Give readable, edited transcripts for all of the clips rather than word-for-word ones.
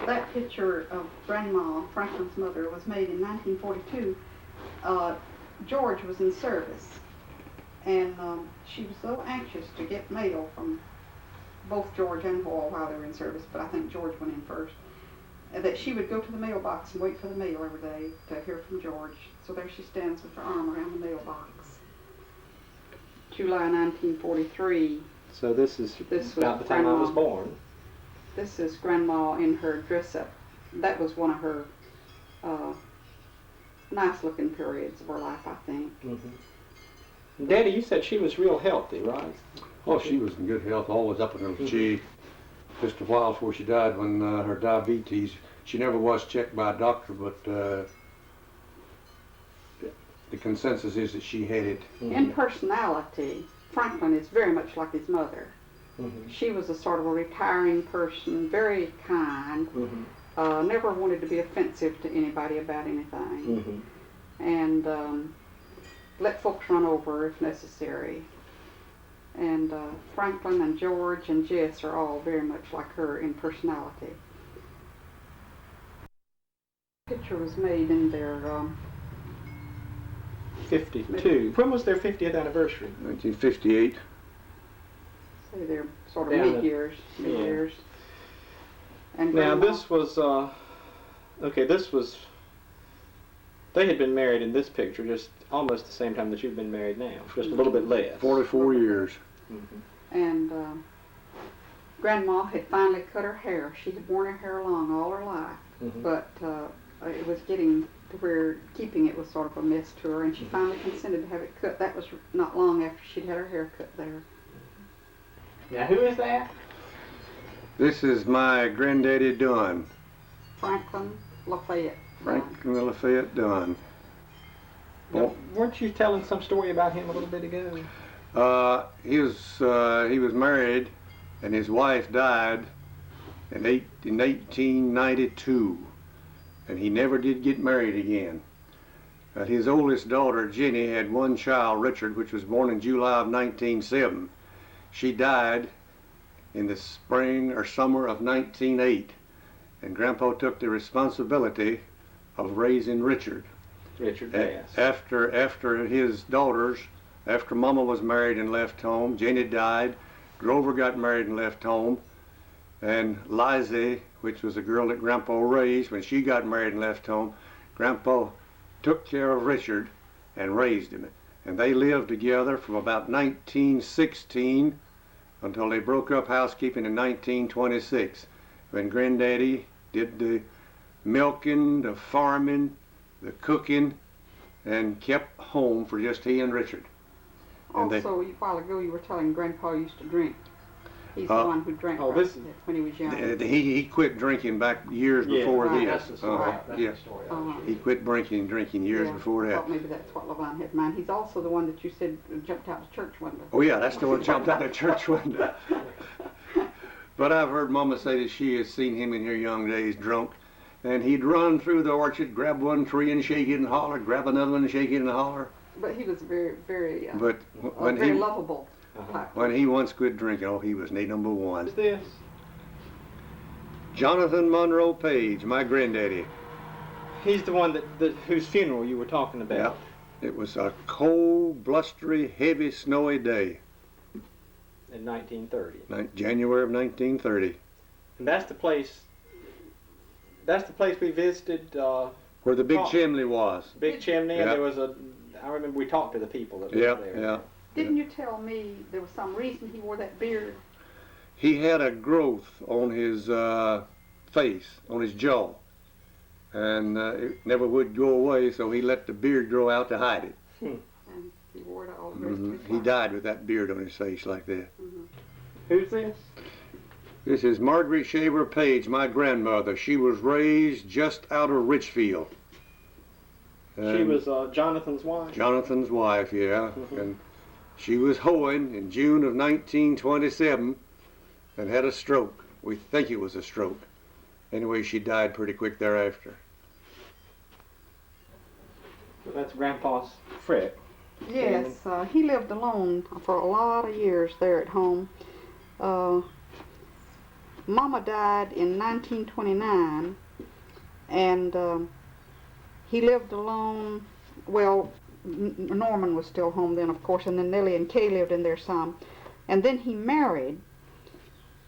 that picture of Grandma, Franklin's mother, was made in 1942. George was in service, and she was so anxious to get mail from both George and Hoyle while they were in service, but I think George went in first, that she would go to the mailbox and wait for the mail every day to hear from George. So there she stands with her arm around the mailbox. July 1943. So this is about the time I was born. This is Grandma in her dress-up. That was one of her nice-looking periods of her life, I think. Mm-hmm. Daddy, you said she was real healthy, right? Oh, she was in good health always up until she, just a while before she died, when her diabetes, she never was checked by a doctor, but the consensus is that she had it. Mm-hmm. In personality, Franklin is very much like his mother. Mm-hmm. She was a sort of a retiring person, very kind, never wanted to be offensive to anybody about anything, and let folks run over if necessary. And Franklin and George and Jess are all very much like her in personality. The picture was made in their 52. When was their 50th anniversary? 1958. Say they're sort of mid-years. And now this was, okay, this was, they had been married in this picture just almost the same time that you've been married now, just a little bit less. 44 years. And Grandma had finally cut her hair. She had worn her hair long all her life, but it was getting to where keeping it was sort of a mess to her, and she finally consented to have it cut. That was not long after she'd had her hair cut there. Now who is that? This is my granddaddy Dunn. Franklin Lafayette. Franklin Lafayette Dunn. Now, weren't you telling some story about him a little bit ago? He was married, and his wife died in 1892, and he never did get married again. His oldest daughter, Jenny, had one child, Richard, which was born in July of 1907. She died in the spring or summer of 1908, and Grandpa took the responsibility of raising Richard. Richard Bass. After his daughters, after Mama was married and left home, Jenny died, Grover got married and left home, and Liza, which was a girl that Grandpa raised, when she got married and left home, Grandpa took care of Richard and raised him. And they lived together from about 1916 until they broke up housekeeping in 1926, when Granddaddy did the milking, the farming, the cooking, and kept home for just he and Richard. And also, a while ago you were telling Grandpa used to drink. He's the one who drank when he was young. He quit drinking back years before this. That's the story. That's the story. He quit drinking years before that. I thought maybe that's what Levine had in mind. He's also the one that you said jumped out the church window. Oh yeah, that's the one that jumped out the church window. But I've heard Mama say that she has seen him in her young days drunk, and he'd run through the orchard, grab one tree and shake it and holler, grab another one and shake it and holler. But he was very, very, very lovable. When he once quit drinking, he was number one. Who's this? Jonathan Monroe Page, my granddaddy. He's the one whose funeral you were talking about. Yeah. It was a cold, blustery, heavy, snowy day. In 1930. January of 1930. And that's the place we visited. Where the big chimney was. Big chimney, and there was I remember we talked to the people that lived there. Yeah. Didn't you tell me there was some reason he wore that beard? He had a growth on his face, on his jaw, and it never would go away, so he let the beard grow out to hide it. And he wore it all the rest of his life. He died with that beard on his face like that. Who's this? This is Margaret Shaver Page, my grandmother. She was raised just out of Richfield. She was Jonathan's wife? Jonathan's wife, yeah. And she was hoeing in June of 1927 and had a stroke. We think it was a stroke. Anyway, she died pretty quick thereafter. So that's Grandpa's Fred. Yes, he lived alone for a lot of years there at home. Mama died in 1929, and he lived alone. Well, Norman was still home then, of course, and then Nellie and Kay lived in there some. And then he married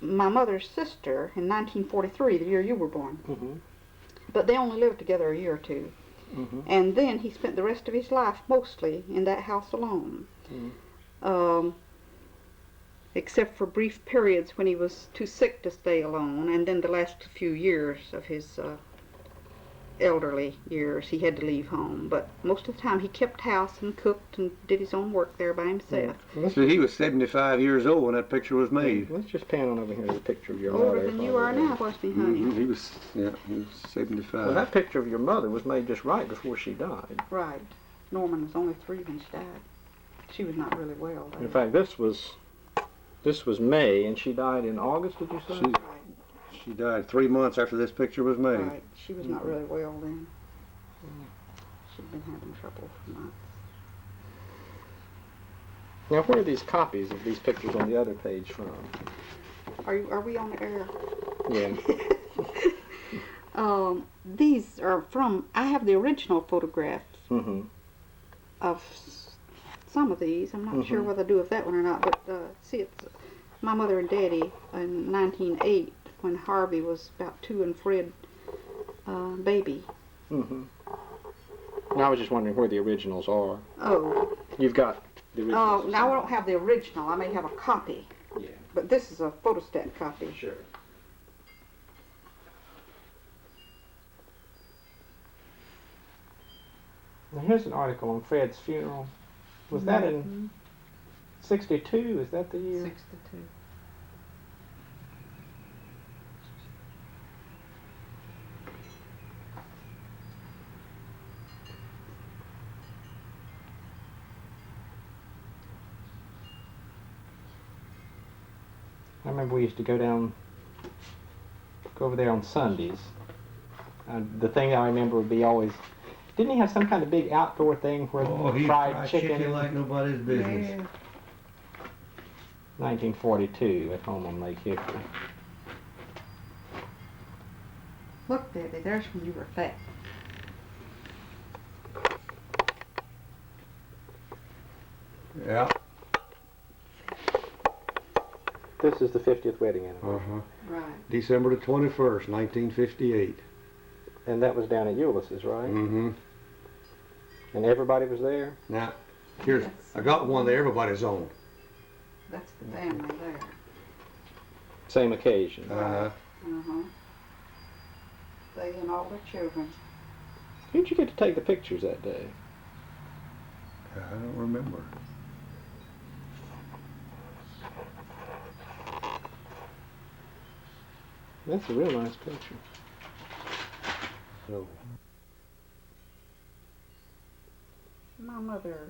my mother's sister in 1943, the year you were born. Mm-hmm. But they only lived together a year or two. Mm-hmm. And then he spent the rest of his life mostly in that house alone. Mm-hmm. Except for brief periods when he was too sick to stay alone, and then the last few years of his elderly years he had to leave home. But most of the time he kept house and cooked and did his own work there by himself. So he was 75 years old when that picture was made. Let's just pan on over here to the picture of your Older mother. than you are now, wasn't he, honey? He was 75. Well, that picture of your mother was made just right before she died. Right. Norman was only 3 when she died. She was not really well, though. In fact, this was May, and she died in August, did you say? Right. She died 3 months after this picture was made. Right. She was not really well then. She'd been having trouble for months. Now, where are these copies of these pictures on the other page from? Are we on the air? Yeah. These are from, I have the original photographs Mm-hmm. of some of these. I'm not sure whether I do with that one or not, but see, it's my mother and daddy in 1908 when Harvey was about 2 and Fred baby. Mm-hmm. Now, I was just wondering where the originals are. Oh. You've got the originals. Now I don't have the original. I may have a copy. Yeah. But this is a photostat copy. Sure. Now, here's an article on Fred's funeral. Was that in 62? Is that the year? 62. I remember we used to go over there on Sundays. The thing I remember would be always, didn't he have some kind of big outdoor thing where he fried chicken? like nobody's business. Yeah. 1942 at home on Lake Hickory. Look, Debbie, there's when you were fat. Yeah. This is the 50th wedding anniversary. Right. December the 21st, 1958. And that was down at Ulysses, right? Mm-hmm. And everybody was there? Now, here's, I got one that everybody's on. That's the family there. Same occasion. Uh-huh. They and all their children. Who'd you get to take the pictures that day? I don't remember. That's a real nice picture. No. My mother,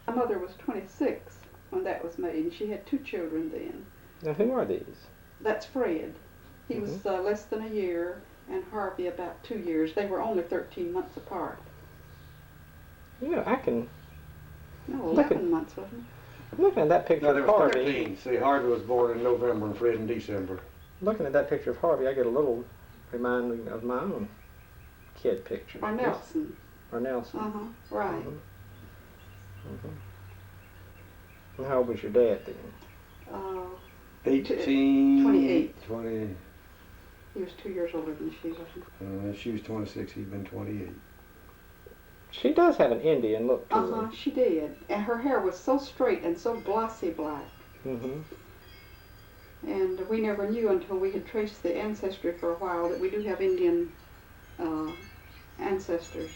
my mother was 26 when that was made, and she had 2 children then. Now, who are these? That's Fred. He was less than a year, and Harvey about 2 years. They were only 13 months apart. You know, I can... No, Look 11 months, wasn't I'm looking at that picture No, there of was Harvey. 13. See, Harvey was born in November and Fred in December. Looking at that picture of Harvey, I get a little reminding of my own kid picture. it? Or Nelson. Or Nelson. Right. And how old was your dad then? 18. 28. 20. He was 2 years older than she was. She was 26. He'd been 28. She does have an Indian look to her. She did. And her hair was so straight and so glossy black. Mm-hmm. And we never knew until we had traced the ancestry for a while that we do have Indian ancestors.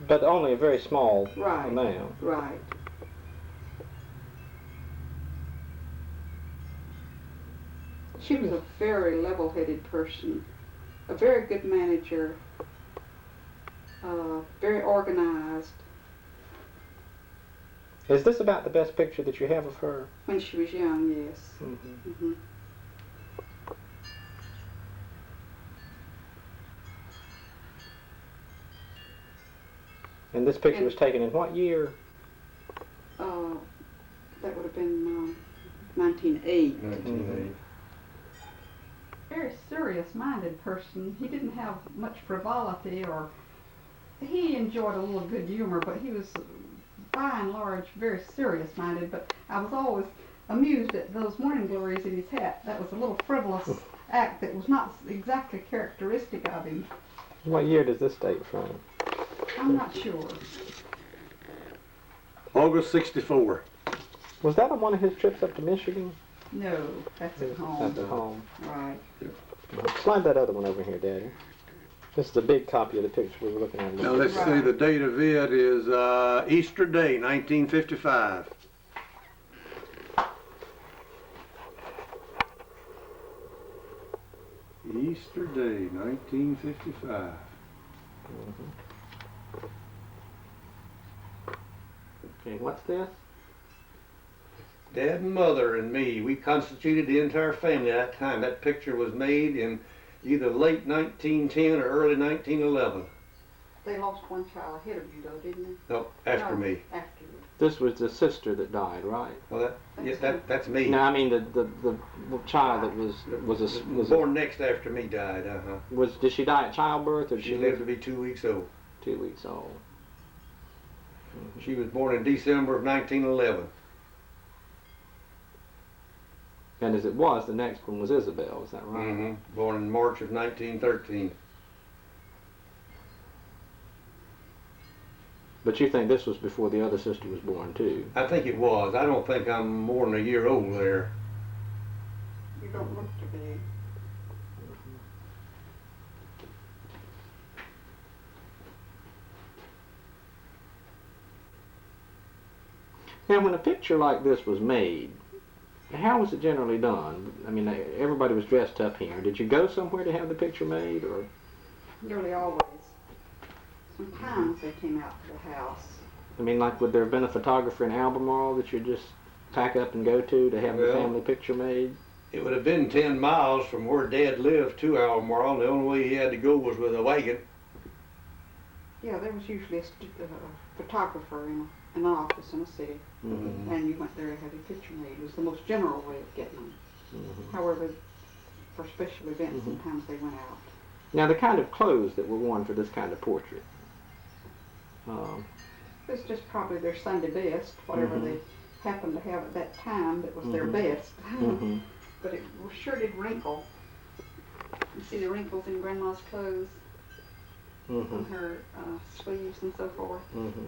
But only a very small Right. amount. Right. She was a very level-headed person, a very good manager, very organized. Is this about the best picture that you have of her? When she was young, yes. Mm-hmm. And this picture was taken in what year? That would have been 1908. 1980. Very serious-minded person. He didn't have much frivolity, or he enjoyed a little good humor, but he was, by and large, very serious-minded. But I was always amused at those morning glories in his hat. That was a little frivolous act that was not exactly characteristic of him. What year does this date from? I'm not sure. August 64. Was that on one of his trips up to Michigan? No, that's at home. That's at home. Right. Slide that other one over here, Daddy. This is a big copy of the picture we were looking at. Now let's see, the date of it is Easter Day, 1955. Easter Day, 1955. Okay, what's this? Dad and Mother and me, we constituted the entire family at that time. That picture was made in either late 1910 or early 1911. They lost one child ahead of you, though, didn't they? No, after No, me. After you. This was the sister that died, right? Well, that's me. No, I mean the child that was Born next after me died. did she die at childbirth or did She lived to be 2 weeks old. 2 weeks old? She was born in December of 1911. And as it was, the next one was Isabel. Is that right? Mm-hmm. Born in March of 1913. But you think this was before the other sister was born too? I think it was. I don't think I'm more than a year old there. You don't look to be. Now, when a picture like this was made, how was it generally done? I mean, everybody was dressed up here. Did you go somewhere to have the picture made, or? Nearly always. Sometimes they came out to the house. I mean, like, would there have been a photographer in Albemarle that you'd just pack up and go to have the Well, family picture made? It would have been 10 miles from where Dad lived to Albemarle. The only way he had to go was with a wagon. Yeah, there was usually a photographer in an office in a city, Mm-hmm. and you went there to have your picture made. It was the most general way of getting them. Mm-hmm. However, for special events, Mhm. sometimes they went out. Now, the kind of clothes that were worn for this kind of portrait. It was just probably their Sunday best, whatever Mhm. they happened to have at that time that was their Mhm. best. Mm-hmm. But it sure did wrinkle. You see the wrinkles in Grandma's clothes Mm-hmm. on her sleeves and so forth. Mm-hmm.